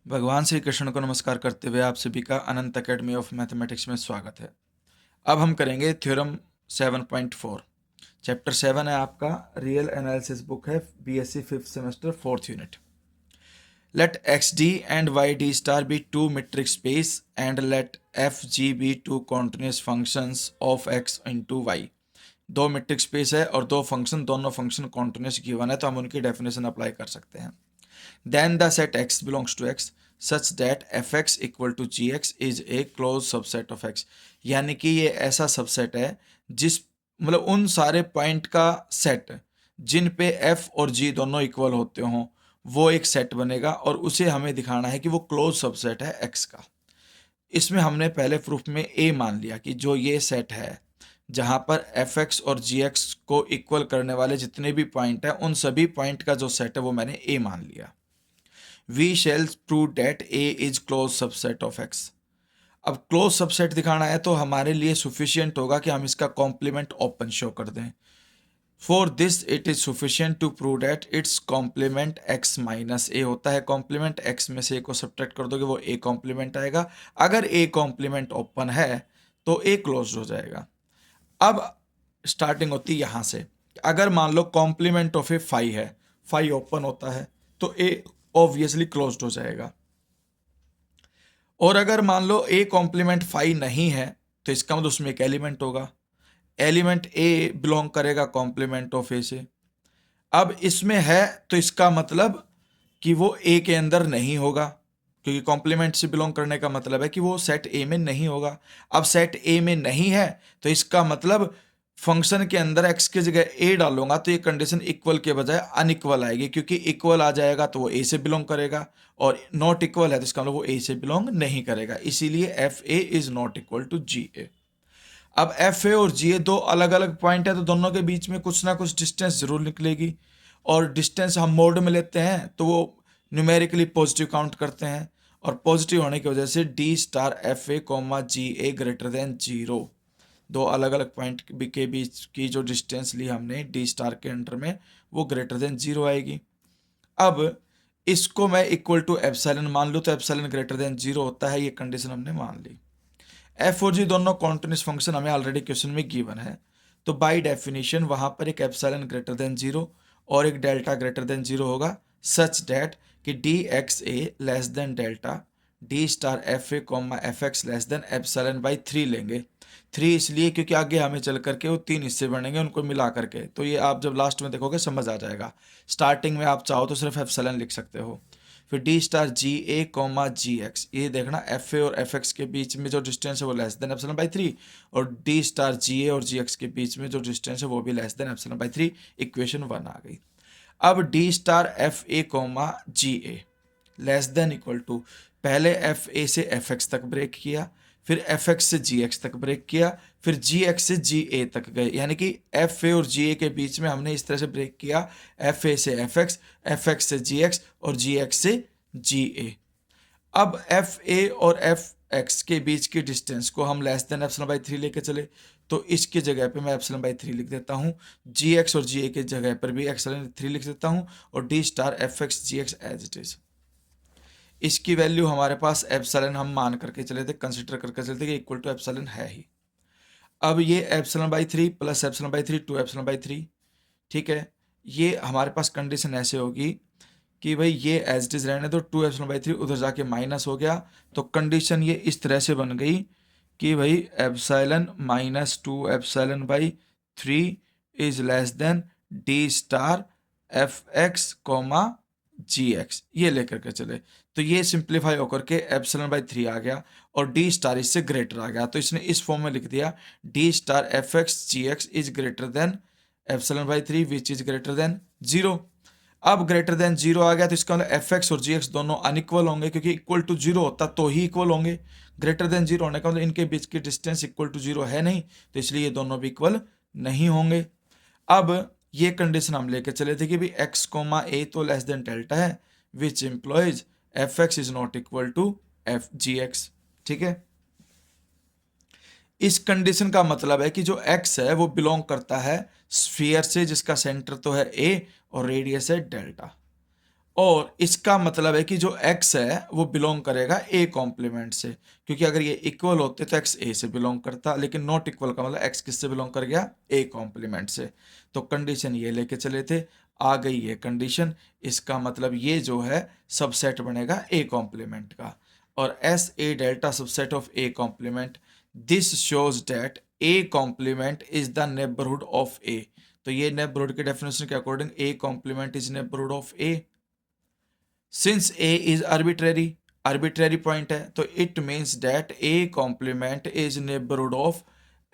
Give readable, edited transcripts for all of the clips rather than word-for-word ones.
भगवान श्री कृष्ण को नमस्कार करते हुए आप सभी का अनंत अकेडमी ऑफ मैथमेटिक्स में स्वागत है। अब हम करेंगे थ्योरम 7.4। चैप्टर 7 है आपका, रियल एनालिसिस बुक है, BSc 5th semester 4th unit. Let x d and y d star be two metric space and let f g be two continuous functions of x into y. दो metric space है और दो function, दोनों function continuous given है, तो हम उनकी definition apply कर सकते हैं। Then the set x belongs to x such that fx equal to gx is a closed subset of x। यानी कि ये ऐसा सबसेट है जिस मतलब उन सारे पॉइंट का सेट जिन पे f और g दोनों इक्वल होते हों, वो एक सेट बनेगा और उसे हमें दिखाना है कि वो क्लोज सबसेट है x का। इसमें हमने पहले प्रूफ में a मान लिया कि जो ये सेट है जहां पर fx और gx को इक्वल करने वाले जितने भी पॉइंट हैं, उन सभी पॉइंट का जो सेट है वो मैंने a मान लिया। We shall prove that A is closed subset of X। अब क्लोज सबसेट दिखाना है तो हमारे लिए सुफिशियंट होगा कि हम इसका कॉम्प्लीमेंट ओपन शो कर दें। For this it is sufficient to prove that it's complement x minus A होता है। कॉम्प्लीमेंट x में से a को सब्ट्रैक्ट कर दोगे वो a कॉम्प्लीमेंट आएगा। अगर a कॉम्प्लीमेंट ओपन है तो a क्लोज हो जाएगा। अब स्टार्टिंग होती है यहाँ से। अगर मान लो कॉम्प्लीमेंट ऑफ ए फाई है, फाई ओपन होता है तो a ऑब्वियसली क्लोज्ड हो जाएगा। और अगर मान लो a कॉम्प्लीमेंट फाई नहीं है तो इसका मतलब उसमें एक एलिमेंट होगा, एलिमेंट a बिलोंग करेगा कॉम्प्लीमेंट ऑफ a से। अब इसमें है तो इसका मतलब कि वो a के अंदर नहीं होगा, क्योंकि कॉम्प्लीमेंट से बिलोंग करने का मतलब है कि वो सेट a में नहीं होगा। अब सेट a में नहीं है तो इसका मतलब फंक्शन के अंदर x की जगह a डालूंगा तो ये कंडीशन इक्वल के बजाय अनइक्वल आएगी, क्योंकि इक्वल आ जाएगा तो वो a से बिलोंग करेगा और नॉट इक्वल है तो इसका मतलब वो a से बिलोंग नहीं करेगा। इसीलिए F A is not equal to G A. अब एफ ए और जी ए दो अलग अलग पॉइंट है तो दोनों के बीच में कुछ ना कुछ डिस्टेंस जरूर निकलेगी, और डिस्टेंस हम मोड में लेते हैं तो वो न्यूमेरिकली पॉजिटिव काउंट करते हैं, और पॉजिटिव होने की वजह से d star f a comma g a greater than zero. दो अलग अलग पॉइंट के बीच की जो डिस्टेंस ली हमने डी स्टार के अंडर में वो ग्रेटर देन जीरो आएगी। अब इसको मैं इक्वल टू एप्सिलॉन मान लूँ तो एप्सिलॉन ग्रेटर देन जीरो होता है, ये कंडीशन हमने मान ली। एफ और जी दोनों कॉन्टिन्यूस फंक्शन हमें ऑलरेडी क्वेश्चन में गिवन है, तो बाय डेफिनेशन वहां पर एक एप्सिलॉन ग्रेटर देन जीरो और एक डेल्टा ग्रेटर देन जीरो होगा, सच दैट कि D x A less than delta D star f a comma F x less than epsilon by 3 लेंगे। 3 इसलिए क्योंकि आगे हमें चल करके वो 3 हिस्से बनेंगे उनको मिला करके, तो ये आप जब लास्ट में देखोगे समझ आ जाएगा। स्टार्टिंग में आप चाहो तो सिर्फ एप्सिलॉन लिख सकते हो। फिर डी स्टार जी ए कॉमा जी एक्स, ये देखना एफ ए और एफ एक्स के बीच में जो डिस्टेंस है वो लेस देन एप्सिलॉन बाई 3, और डी स्टार जी ए और जी एक्स के बीच में जो डिस्टेंस है वो भी less than epsilon by 3। Equation 1 आ गई। अब d star f a comma g a less than equal to, पहले एफ ए से एफ एक्स तक ब्रेक किया, फिर एफ एक्स से जी एक्स तक ब्रेक किया, फिर जी एक्स से जी ए तक गए, यानी कि एफ ए और जी ए के बीच में हमने इस तरह से ब्रेक किया, एफ ए से एफ एक्स से जी एक्स और जी एक्स से जी ए। अब एफ ए और एफ एक्स के बीच की डिस्टेंस को हम लेस देन एप्सिलॉन बाई 3 लेके चले, तो इसकी जगह पे मैं एप्सिलॉन बाई 3 लिख देता हूँ। जी एक्स और जी ए की जगह पर भी एप्सिलॉन 3 लिख देता हूँ, और d star f x g x as it is. इसकी वैल्यू हमारे पास एप्सिलॉन हम मान करके चले थे, कंसिडर करके चले थे कि इक्वल टू एप्सिलॉन है ही। अब ये epsilon by 3 plus epsilon by 3 two epsilon by 3, ठीक है। ये हमारे पास कंडीशन ऐसे होगी कि भाई ये एज इट इज रहने दो, 2 एप्सिलॉन बाई 3 उधर जाके माइनस हो गया, तो कंडीशन ये इस तरह से बन गई कि भाई epsilon minus 2 epsilon by 3 is less than d star f x comma g x, ये लेकर के चले। तो ये सिंप्लीफाई होकर के एप्सिलॉन बाई 3 आ गया और डी स्टार इससे ग्रेटर आ गया, तो इसने इस फॉर्म में लिख दिया d star f x g x is greater than epsilon by 3 which is greater than zero. अब ग्रेटर देन जीरो आ गया तो इसका मतलब एफ एक्स और जी एक्स दोनों अनइक्वल होंगे, क्योंकि इक्वल टू जीरो होता तो ही इक्वल होंगे। ग्रेटर देन जीरो होने का मतलब इनके बीच की डिस्टेंस इक्वल टू जीरो है नहीं, तो इसलिए ये दोनों भी इक्वल नहीं होंगे। अब ये कंडीशन हम लेके चले थे कि भी एक्स कोमा ए तो लेस देन डेल्टा है, which implies F X is not equal to F G X, ठीक है। इस कंडीशन का मतलब है कि जो x है वो बिलोंग करता है स्फीयर से जिसका सेंटर तो है a और रेडियस है डेल्टा। और इसका मतलब है कि जो x है वो बिलोंग करेगा a कॉम्प्लीमेंट से, क्योंकि अगर ये इक्वल होते तो x a से बिलोंग करता, लेकिन नॉट इक्वल का मतलब x किससे बिलोंग कर गया, a कॉम्प्लीमेंट से। तो कंडीशन ये लेके चले थे, आ गई ये कंडीशन, इसका मतलब ये जो है सबसेट बनेगा a कॉम्प्लीमेंट का। और S A delta subset of a complement, this shows that a complement is the neighbourhood of a। तो ये नेबरहुड के डेफिनेशन के according a complement is neighbourhood of a। Since a is arbitrary point है, तो it means that a complement is neighbourhood of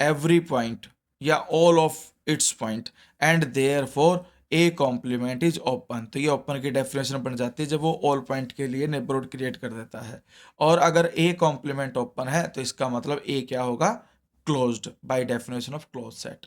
every point या all of its point, and therefore a complement is open. तो ये open की definition बन जाती है जब वो ऑल पॉइंट के लिए नेबरहुड क्रिएट कर देता है। और अगर a कॉम्प्लीमेंट ओपन है तो इसका मतलब a क्या होगा, closed, by definition of close set.